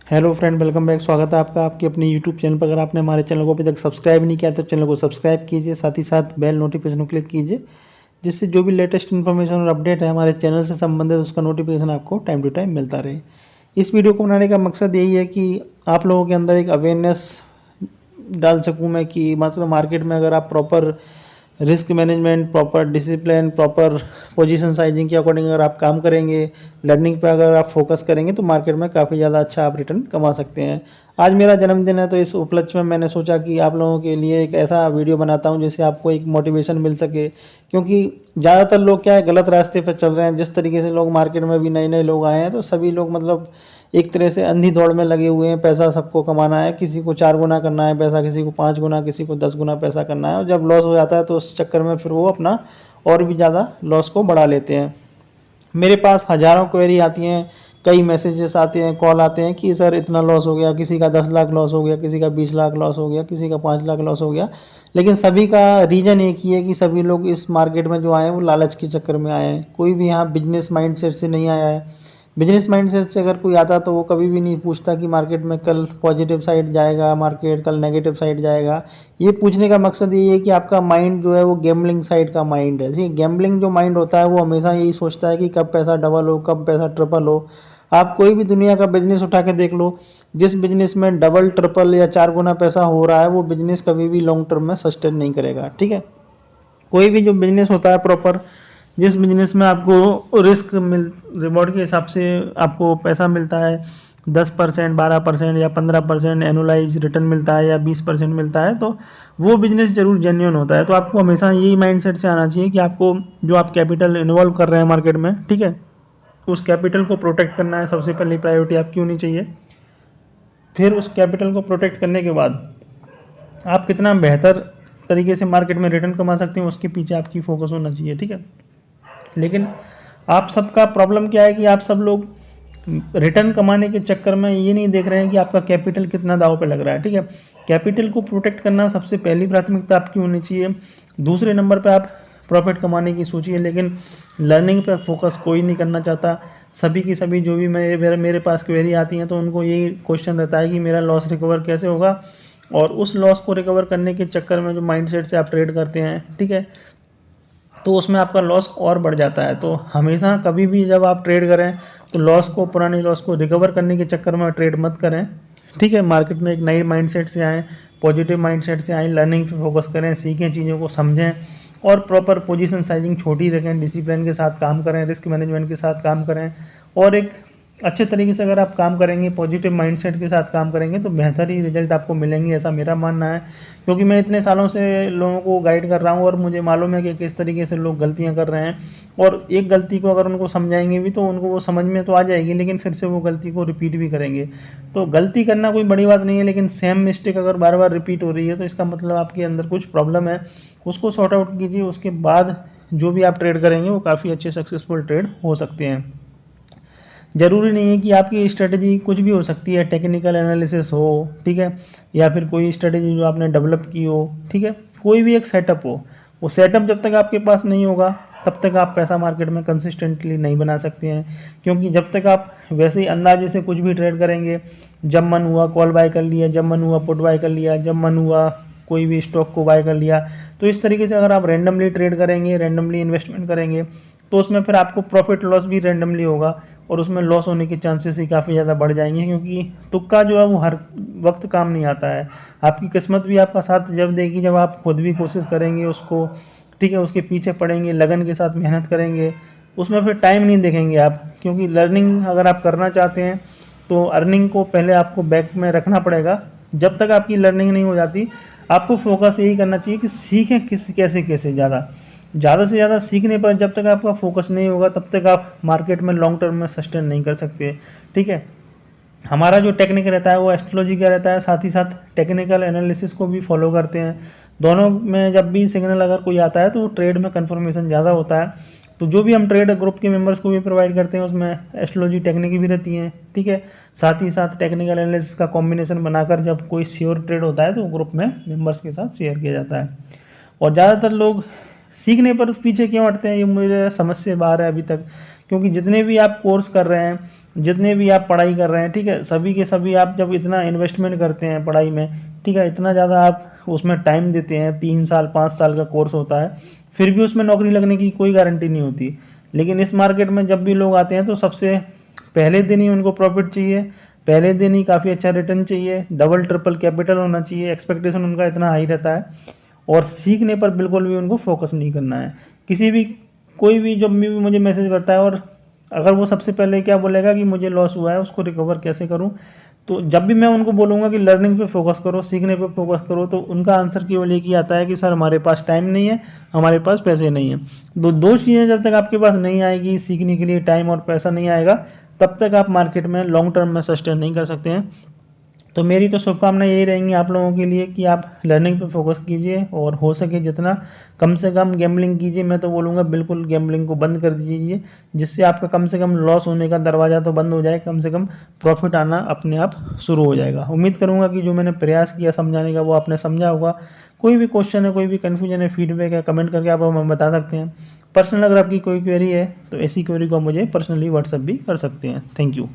Hello friend, welcome back. स्वागत है आपका आपकी अपनी यूट्यूब चैनल पर। अगर आपने हमारे चैनल को अभी तक सब्सक्राइब नहीं किया तो चैनल को सब्सक्राइब कीजिए, साथ ही साथ बेल नोटिफिकेशन को क्लिक कीजिए, जिससे जो भी लेटेस्ट इन्फॉर्मेशन और अपडेट है हमारे चैनल से संबंधित उसका नोटिफिकेशन आपको टाइम टू टाइम मिलता रहे। इस वीडियो को बनाने का मकसद यही है कि आप लोगों के अंदर एक अवेयरनेस डाल सकूँ मैं कि मतलब मार्केट में अगर आप proper risk management, proper discipline, proper position sizing के अकॉर्डिंग अगर आप काम करेंगे, लर्निंग पे अगर आप फोकस करेंगे तो मार्केट में काफ़ी ज़्यादा अच्छा आप रिटर्न कमा सकते हैं। आज मेरा जन्मदिन है तो इस उपलक्ष्य में मैंने सोचा कि आप लोगों के लिए एक ऐसा वीडियो बनाता हूं जिससे आपको एक मोटिवेशन मिल सके, क्योंकि ज़्यादातर लोग क्या है गलत रास्ते पर चल रहे हैं। जिस तरीके से लोग मार्केट में भी नए नए लोग आए हैं तो सभी लोग मतलब एक तरह से अंधी दौड़ में लगे हुए हैं। पैसा सबको कमाना है, किसी को 4 गुना करना है पैसा, किसी को 5 गुना, किसी को 10 गुना पैसा करना है। और जब लॉस हो जाता है तो उस चक्कर में फिर वो अपना और भी ज़्यादा लॉस को बढ़ा लेते हैं। मेरे पास हज़ारों क्वेरी आती हैं, कई मैसेजेस आते हैं, कॉल आते हैं कि सर इतना लॉस हो गया, किसी का 10 लाख लॉस हो गया, किसी का 20 लाख लॉस हो गया, किसी का 5 लाख लॉस हो गया। लेकिन सभी का रीज़न एक ही है कि सभी लोग इस मार्केट में जो आए हैं वो लालच के चक्कर में आए हैं। कोई भी यहाँ बिजनेस माइंडसेट से नहीं आया है। बिजनेस माइंडसेट से अगर कोई आता तो वो कभी भी नहीं पूछता कि मार्केट में कल पॉजिटिव साइड जाएगा, मार्केट कल नेगेटिव साइड जाएगा। ये पूछने का मकसद ये है कि आपका माइंड जो है वो गैम्बलिंग साइड का माइंड है। ठीक है, गैम्बलिंग जो माइंड होता है वो हमेशा यही सोचता है कि कब पैसा डबल हो, कब पैसा ट्रिपल हो। आप कोई भी दुनिया का बिजनेस उठा के देख लो, जिस बिजनेस में डबल, ट्रिपल या 4 गुना पैसा हो रहा है वो बिजनेस कभी भी लॉन्ग टर्म में सस्टेन नहीं करेगा। ठीक है, कोई भी जो बिजनेस होता है प्रॉपर, जिस बिजनेस में आपको रिस्क मिल रिवॉर्ड के हिसाब से आपको पैसा मिलता है, 10%, 12% या 15% एनुलाइज रिटर्न मिलता है या 20% मिलता है, तो वो बिजनेस जरूर जेन्युइन होता है। तो आपको हमेशा यही माइंडसेट से आना चाहिए कि आपको जो आप कैपिटल इन्वॉल्व कर रहे हैं मार्केट में, ठीक है, उस कैपिटल को प्रोटेक्ट करना है। सबसे पहली प्रायोरिटी आपकी होनी चाहिए। फिर उस कैपिटल को प्रोटेक्ट करने के बाद आप कितना बेहतर तरीके से मार्केट में रिटर्न कमा सकते हैं उसके पीछे आपकी फोकस होना चाहिए। ठीक है, लेकिन आप सबका प्रॉब्लम क्या है कि आप सब लोग रिटर्न कमाने के चक्कर में ये नहीं देख रहे हैं कि आपका कैपिटल कितना दाव पे लग रहा है। ठीक है, कैपिटल को प्रोटेक्ट करना सबसे पहली प्राथमिकता आपकी होनी चाहिए। दूसरे नंबर पे आप प्रॉफिट कमाने की सोचिए, लेकिन लर्निंग पे फोकस कोई नहीं करना चाहता। सभी की सभी जो भी मेरे पास क्वेरी आती हैं तो उनको यही क्वेश्चन रहता है कि मेरा लॉस रिकवर कैसे होगा, और उस लॉस को रिकवर करने के चक्कर में जो माइंडसेट से आप ट्रेड करते हैं, ठीक है, तो उसमें आपका लॉस और बढ़ जाता है। तो हमेशा कभी भी जब आप ट्रेड करें तो लॉस को, पुरानी लॉस को रिकवर करने के चक्कर में ट्रेड मत करें। ठीक है, मार्केट में एक नई माइंडसेट से आएँ, पॉजिटिव माइंडसेट से आएँ, लर्निंग पे फोकस करें, सीखें, चीज़ों को समझें और प्रॉपर पोजीशन साइजिंग छोटी रखें, डिसिप्लिन के साथ काम करें, रिस्क मैनेजमेंट के साथ काम करें। और एक अच्छे तरीके से अगर आप काम करेंगे, पॉजिटिव माइंडसेट के साथ काम करेंगे तो बेहतर ही रिजल्ट आपको मिलेंगे, ऐसा मेरा मानना है। क्योंकि मैं इतने सालों से लोगों को गाइड कर रहा हूँ और मुझे मालूम है कि किस तरीके से लोग गलतियाँ कर रहे हैं। और एक गलती को अगर उनको समझाएंगे भी तो उनको वो समझ में तो आ जाएगी, लेकिन फिर से वो गलती को रिपीट भी करेंगे। तो गलती करना कोई बड़ी बात नहीं है, लेकिन सेम मिस्टेक अगर बार बार रिपीट हो रही है तो इसका मतलब आपके अंदर कुछ प्रॉब्लम है। उसको सॉर्ट आउट कीजिए, उसके बाद जो भी आप ट्रेड करेंगे वो काफ़ी अच्छे सक्सेसफुल ट्रेड हो सकते हैं। ज़रूरी नहीं है कि आपकी स्ट्रेटजी कुछ भी हो सकती है, टेक्निकल एनालिसिस हो, ठीक है, या फिर कोई स्ट्रेटजी जो आपने डेवलप की हो, ठीक है, कोई भी एक सेटअप हो। वो सेटअप जब तक आपके पास नहीं होगा तब तक आप पैसा मार्केट में कंसिस्टेंटली नहीं बना सकते हैं। क्योंकि जब तक आप वैसे ही अंदाजे से कुछ भी ट्रेड करेंगे, जब मन हुआ कॉल बाय कर लिया, जब मन हुआ पुट बाय कर लिया, जब मन हुआ कोई भी स्टॉक को बाय कर लिया, तो इस तरीके से अगर आप रैंडमली ट्रेड करेंगे, रैंडमली इन्वेस्टमेंट करेंगे तो उसमें फिर आपको प्रॉफिट लॉस भी रैंडमली होगा और उसमें लॉस होने के चांसेस ही काफ़ी ज़्यादा बढ़ जाएंगे। क्योंकि तुक्का जो है वो हर वक्त काम नहीं आता है। आपकी किस्मत भी आपका साथ जब देगी जब आप खुद भी कोशिश करेंगे उसको, ठीक है, उसके पीछे पड़ेंगे, लगन के साथ मेहनत करेंगे, उसमें फिर टाइम नहीं देखेंगे आप। क्योंकि लर्निंग अगर आप करना चाहते हैं तो अर्निंग को पहले आपको बैक में रखना पड़ेगा। जब तक आपकी लर्निंग नहीं हो जाती आपको फोकस यही करना चाहिए कि सीखें कैसे कैसे ज़्यादा से ज़्यादा सीखने पर जब तक आपका फोकस नहीं होगा तब तक आप मार्केट में लॉन्ग टर्म में सस्टेन नहीं कर सकते। ठीक है, हमारा जो टेक्निक रहता है वो एस्ट्रोलॉजी का रहता है, साथ ही साथ टेक्निकल एनालिसिस को भी फॉलो करते हैं। दोनों में जब भी सिग्नल अगर कोई आता है तो ट्रेड में कंफर्मेशन ज़्यादा होता है। तो जो भी हम ट्रेड ग्रुप के मेंबर्स को भी प्रोवाइड करते हैं उसमें एस्ट्रोलॉजी टेक्निक भी रहती हैं। ठीक है, साथ ही साथ टेक्निकल एनालिसिस का कॉम्बिनेशन बनाकर जब कोई श्योर ट्रेड होता है तो ग्रुप में मेंबर्स के साथ शेयर किया जाता है। और ज़्यादातर लोग सीखने पर पीछे क्यों हटते हैं, ये मुझे समझ से बाहर है अभी तक। क्योंकि जितने भी आप कोर्स कर रहे हैं, जितने भी आप पढ़ाई कर रहे हैं, ठीक है, सभी के सभी आप जब इतना इन्वेस्टमेंट करते हैं पढ़ाई में, ठीक है, इतना ज़्यादा आप उसमें टाइम देते हैं, 3 साल 5 साल का कोर्स होता है, फिर भी उसमें नौकरी लगने की कोई गारंटी नहीं होती। लेकिन इस मार्केट में जब भी लोग आते हैं तो सबसे पहले दिन ही उनको प्रॉफिट चाहिए, पहले दिन ही काफ़ी अच्छा रिटर्न चाहिए, डबल ट्रिपल कैपिटल होना चाहिए, एक्सपेक्टेशन उनका इतना हाई रहता है, और सीखने पर बिल्कुल भी उनको फोकस नहीं करना है। किसी भी कोई भी जब भी मुझे मैसेज करता है, और अगर वो सबसे पहले क्या बोलेगा कि मुझे लॉस हुआ है, उसको रिकवर कैसे करूं, तो जब भी मैं उनको बोलूँगा कि लर्निंग पे फोकस करो, सीखने पे फोकस करो, तो उनका आंसर केवल एक ही आता है कि सर हमारे पास टाइम नहीं है, हमारे पास पैसे नहीं है। दो चीज़ें जब तक आपके पास नहीं आएगी, सीखने के लिए टाइम और पैसा नहीं आएगा, तब तक आप मार्केट में लॉन्ग टर्म में सस्टेन नहीं कर सकते हैं। तो मेरी तो शुभकामनाएं यही रहेंगी आप लोगों के लिए कि आप लर्निंग पे फोकस कीजिए, और हो सके जितना कम से कम गैम्बलिंग कीजिए। मैं तो बोलूँगा बिल्कुल गैम्बलिंग को बंद कर दीजिए, जिससे आपका कम से कम लॉस होने का दरवाज़ा तो बंद हो जाए, कम से कम प्रॉफिट आना अपने आप शुरू हो जाएगा। उम्मीद करूँगा कि जो मैंने प्रयास किया समझाने का वो आपने समझा होगा। कोई भी क्वेश्चन है, कोई भी कन्फ्यूजन है, फीडबैक है, कमेंट करके आप हमें बता सकते हैं। पर्सनल अगर आपकी कोई क्वेरी है तो ऐसी क्वेरी को मुझे पर्सनली व्हाट्सअप भी कर सकते हैं। Thank you.